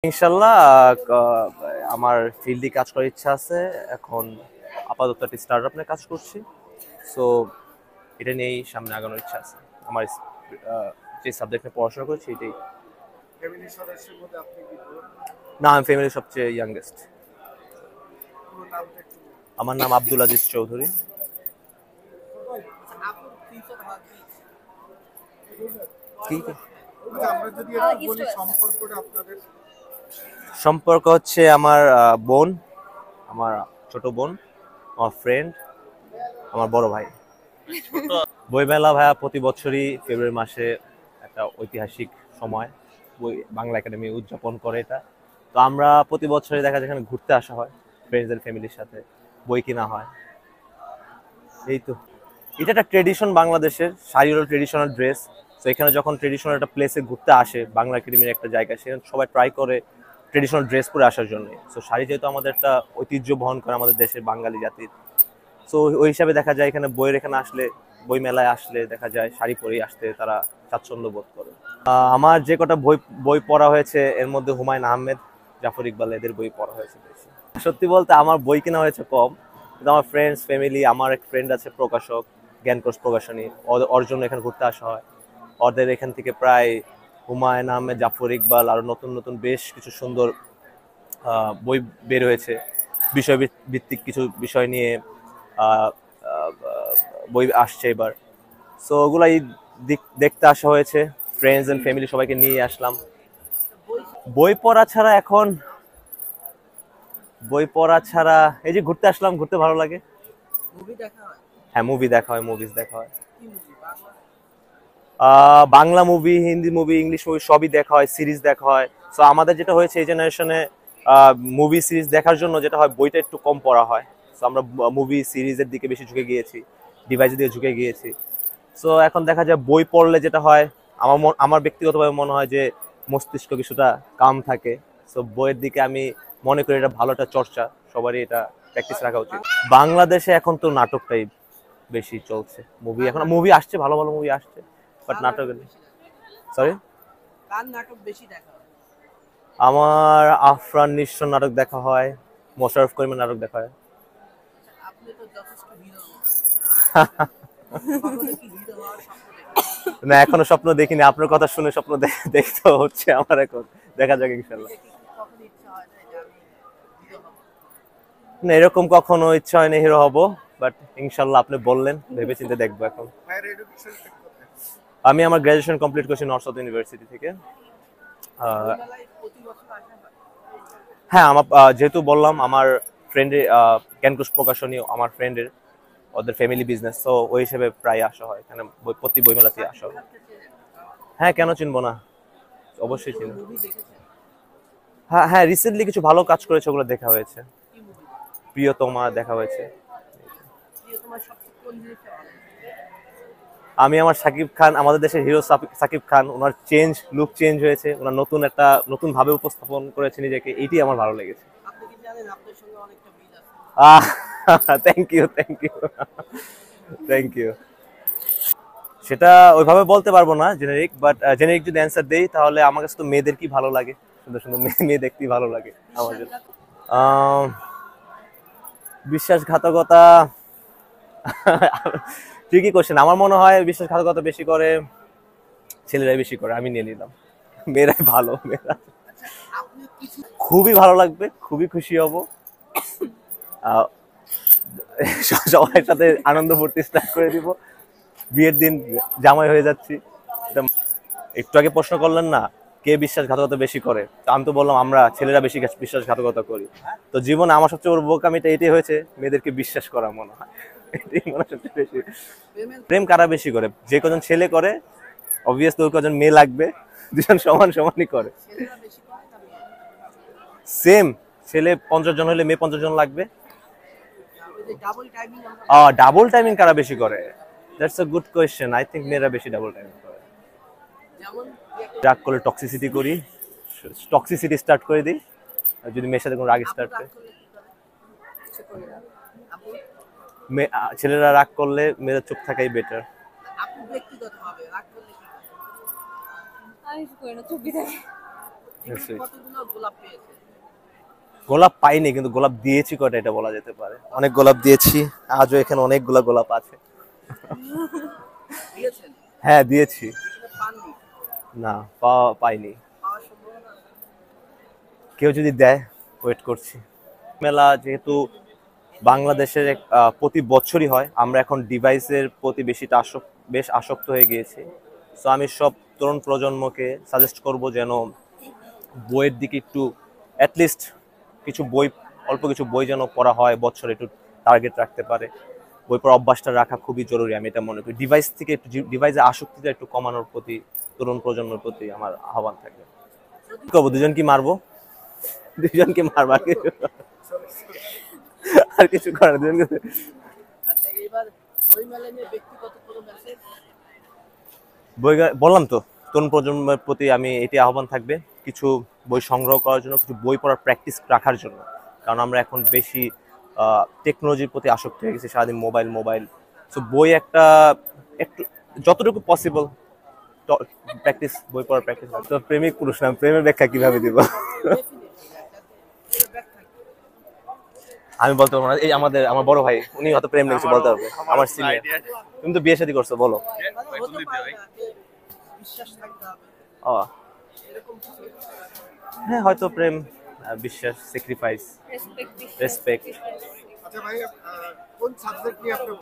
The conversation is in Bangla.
ইনশাল্লাহ আমার ফিল্ডে কাজ করার ইচ্ছা আছে। এখন আপাতত একটা স্টার্টআপ নিয়ে কাজ করছি। সো এটা নিয়েই সামনে আগানোর ইচ্ছা আছে। আমার যে সাবজেক্ট নিয়ে পড়াশোনা করছি এটাই। ফ্যামিলির সদস্যের মধ্যে আপনি কি বড়? না, আমি ফ্যামিলির সবচেয়ে ইয়াংগেস্ট। পুরো নামটা একটু বলুন। আমার নাম আব্দুল আজিজ চৌধুরী। আপনার ফিউচার হওয়ার কি ইচ্ছা? কি আমরা যদি একটু বলি সম্পর্কটা আপনাদের। সম্পর্ক হচ্ছে আমার বোন, আমার ছোট বোন, আমার ফ্রেন্ড, আমার বড় ভাই। বইমেলা ভাইয়া প্রতি বছরই ফেব্রুয়ারি মাসে একটা ঐতিহাসিক সময় বই বাংলা একাডেমি উদযাপন করে এটা। তো আমরা প্রতি বছরই দেখা যায় এখানে ঘুরতে আসা হয় ফ্রেন্ডসদের ফ্যামিলির সাথে, বই কিনা হয়। এই তো, এটা একটা ট্রেডিশন বাংলাদেশের, শাড়ি হলো ট্রেডিশনাল ড্রেস। তো এখানে যখন ট্রেডিশনাল একটা প্লেসে ঘুরতে আসে, বাংলা একাডেমির একটা জায়গা, সেখানে সবাই ট্রাই করে ট্রেডিশনাল ড্রেস পরে আসার জন্য। তো শাড়ি যেহেতু আমাদের একটা ঐতিহ্য বহন করে আমাদের দেশের বাঙালি জাতির, তো ওই হিসাবে দেখা যায় এখানে বইয়ের এখানে আসলে, বই মেলায় আসলে দেখা যায় শাড়ি পরেই আসতে তারা স্বাচ্ছন্দ্য বোধ করে। আমার যে কটা বই বই পড়া হয়েছে এর মধ্যে হুমায়ুন আহমেদ, জাফর ইকবাল এদের বই পড়া হয়েছে বেশি। সত্যি বলতে আমার বই কেনা হয়েছে কম, কিন্তু আমার ফ্রেন্ডস ফ্যামিলি, আমার এক ফ্রেন্ড আছে প্রকাশক, জ্ঞানকোষ প্রকাশনী, ওর জন্য এখানে ঘুরতে আসা হয়। ওদের এখান থেকে প্রায় হুমায়ুন আহমেদ, জাফর ইকবাল আরো নতুন নতুন বেশ কিছু সুন্দর বই বের হয়েছে, বিষয় ভিত্তিক কিছু বিষয় নিয়ে আহ, আহ, বই আসছে এবার। সো ওগুলাই দেখতে আসা হয়েছে, ফ্রেন্ডস এন্ড ফ্যামিলি সবাইকে নিয়ে আসলাম। বই পড়া ছাড়া এখন, বই পড়া ছাড়া এই যে ঘুরতে আসলাম, ঘুরতে ভালো লাগে। মুভি দেখা হয়? হ্যাঁ, মুভি দেখা হয়, মুভিজ দেখা হয়। কি movie? Bangla? Bangla movie, Hindi movie, English movie সবই দেখা হয়, সিরিজ দেখা হয়। সো আমাদের যেটা হয়েছে এই জেনারেশনে, মুভি সিরিজ দেখার জন্য যেটা হয় বইটা একটু কম পড়া হয়। সো আমরা মুভি সিরিজের দিকে বেশি ঝুঁকে গিয়েছি, ডিভাইসের দিকে ঝুঁকে গিয়েছি। সো এখন দেখা যায় বই পড়লে যেটা হয়, আমার ব্যক্তিগতভাবে মনে হয় যে মস্তিষ্ক কিছুটা কাম থাকে। সো বইয়ের দিকে আমি মনে করি এটা ভালো একটা চর্চা, সবারই এটা প্র্যাকটিস রাখা উচিত। বাংলাদেশে এখন তো নাটকটাই বেশি চলছে, মুভি এখন মুভি আসছে, ভালো ভালো মুভি আসছে, বাট নাটক। সরি, কার নাটক বেশি দেখা হয়? আমার আফরান নিঃস্ব নাটক দেখা হয়, মোশাররফ করিমের নাটক দেখা হয়। আপনি তো যথেষ্ট হিরো। কখনো কি হিরো হওয়ার স্বপ্ন দেখেন? না, এখনো স্বপ্ন দেখিনি, আপনার কথা শুনে স্বপ্ন দেখতে হচ্ছে আমার এখন। দেখা যাক ইনশাল্লাহ। নিজেকে কি কখনো ইচ্ছা হয় না যে আমি হিরো হব? না, এরকম কখনো ইচ্ছা হয়নি হিরো হব, বাট ইনশাল্লাহ আপনি বললেন, ভেবে চিন্তে দেখবো এখন। হায়ার এডুকেশন কোথায়? আমি আমার গ্রাজুয়েশন কমপ্লিট করছি নর্থ সাউথ ইউনিভার্সিটি থেকে। বই আহ, মেলায় প্রতি বছর আসা হয়? হ্যাঁ, আমার যেহেতু বললাম আমার ফ্রেন্ডের জ্ঞানকোষ প্রকাশনী আমার ফ্রেন্ডের, ওদের ফ্যামিলি বিজনেস, তো ওই হিসেবে প্রায় আসা হয় এখানে, প্রতি বইমেলাতেই আসা সাকিব হয়। খানকে চেনেন? হ্যাঁ, কেন চিনবো না, অবশ্যই কোনো চিনি। মুভি দেখেছেন? হ্যাঁ হ্যাঁ, রিসেন্টলি কিছু ভালো কাজ করেছে, ওগুলো দেখা হয়েছে। কি মুভি? প্রিয়তমা দেখা হয়েছে। তোমার সবচেয়ে কোন জিনিসটা ভালো লাগে? আমি আমার সাকিব খান, আমাদের দেশের হিরো সাকিব খান, ওনার লুক চেঞ্জ হয়েছে, ওনার নতুন একটা নতুন ভাবে উপস্থাপন করেছে নিজেকে, এইটি আমার ভালো লেগেছে। আপনি কি জানেন আপনার সঙ্গে অনেকটা মিল আছে? Ah thank you, thank you, thank you. সেটা ওইভাবে বলতে পারবো না জেনেরিক, বাট জেনেরিক যদি অ্যান্সার দেই তাহলে আমার কাছে তো মেয়েদের কি ভালো লাগে, সুন্দর সুন্দর মেয়ে মেয়ে দেখতেই ভালো লাগে আমাদের। আহ, বিশ্বাসঘাতকতা ঠিকই কোশ্চেন। আমার মনে হয় বিশ্বাসঘাতকতা বেশি করে ছেলেরাই বেশি করে, আমি নিয়ে নিলাম। মেয়েরাই ভালো, মেয়েরা আচ্ছা, আপনি কিছু খুবই ভালো লাগবে, খুবই খুশি হব। আহ, সবার সাথে আনন্দ ফুর্তি স্টার্ট করে দিব, বিয়ের দিন জামাই হয়ে যাচ্ছি। এটা একটু আগে প্রশ্ন করলেন না, কে বিশ্বাসঘাতকতা বেশি করে, তো আমি তো বললাম আমরা ছেলেরা বেশি বিশ্বাসঘাতকতা করি। তো জীবনে আমার সবচেয়ে বড় বোকামিটা এটাই হয়েছে, মেয়েদেরকে বিশ্বাস করা মনে হয়, এটাই মনে হয় সবচেয়ে বেশি। প্রেমের প্রেম কারা বেশি করে, যে কজন ছেলে করে অবভিয়াসলি ওই কজন মেয়ে লাগবে, দুজন সমান সমানই করে। ছেলেরা বেশি করে না মেয়ে? সেম, ছেলে 50 জন হলে মেয়ে 50 জন লাগবে। ওই যে ডাবল টাইমিং আমরা ডাবল টাইমিং কারা বেশি করে, that's a good question. I think মেয়েরা বেশি ডাবল টাইমিং করে। যেমন রাগ করলে টক্সিসিটি করি, টক্সিসিটি স্টার্ট করে দিই, আর যদি মেয়ের সাথে কোনো রাগ আপু স্টার্ট রাগ করে। করলে কি করে? কিছু করে না। আপু ছেলেরা রাগ করলে মেয়েরা চুপ থাকাই বেটার। আপু ব্যক্তিগতভাবে রাগ করলে কি করে? আমি কিছু করি না, চুপই থাকি। Sweet. কতগুলো গোলাপ পেয়েছে? গোলাপ পাইনি, কিন্তু গোলাপ দিয়েছি কয়টা এটা বলা যেতে পারে। অনেক গোলাপ দিয়েছি, আজও এখানে অনেকগুলা গোলাপ আছে। দিয়েছেন? হ্যাঁ দিয়েছি। এখানে পাননি? না, পাইনি। পাওয়ার সম্ভাবনা আছে? কেউ যদি দেয়, ওয়েট করছি। মেলা যেহেতু বাংলাদেশের প্রতি বছরই হয়, আমরা এখন ডিভাইসের প্রতি বেশ আসক্ত হয়ে গিয়েছি। সো আমি সব তরুণ প্রজন্মকে সাজেস্ট করব যেন বইয়ের দিকে একটু অ্যাটলিস্ট অল্প কিছু বই যেন পড়া হয়, বছরে একটু টার্গেট রাখতে পারে। বই পড়ার অভ্যাসটা রাখা খুবই জরুরি, আমি এটা মনে করি। ডিভাইসে আসক্তিটা একটু কমানোর প্রতি তরুণ প্রজন্মের প্রতি আমার আহ্বান থাকবে। কি করবো, দুজনকে মারবো, দুজনকে মারবো, আর কিছু করার দুজনকে। আচ্ছা, এবার বই মেলা নিয়ে ব্যক্তিগত কোনো মেসেজ? বললাম তো, তরুণ প্রজন্মের প্রতি আমি এটি আহ্বান থাকবে, কিছু বই সংগ্রহ করার জন্য, কিছু বই পড়ার প্র্যাকটিস রাখার জন্য। কারণ আমরা এখন বেশি টেকনোলজির প্রতি আসক্ত হয়ে গেছি, সারাদিন মোবাইল। সো বই একটু যতটুকু পসিবল বই পড়ার প্র্যাকটিস। তো প্রেমিক পুরুষ না, প্রেমের ব্যাখ্যা কিভাবে দিব? আমি বলতে পারবো না। এই আমার বড় ভাই, উনি হয়তো প্রেম নিয়ে কিছু বলতে পারবে, আমার সিনিয়র। তুমি তো বিয়ে শাদী করছো, বলো। হতে পারে না যে বিশ্বাস থাকতে হবে, ও এরকম কিছু? হ্যাঁ, হয়তো প্রেম, বিশ্বাস, স্যাক্রিফাইস, রেসপেক্ট, রেসপেক্ট। আচ্ছা ভাই, কোন সাবজেক্ট নিয়ে আপনি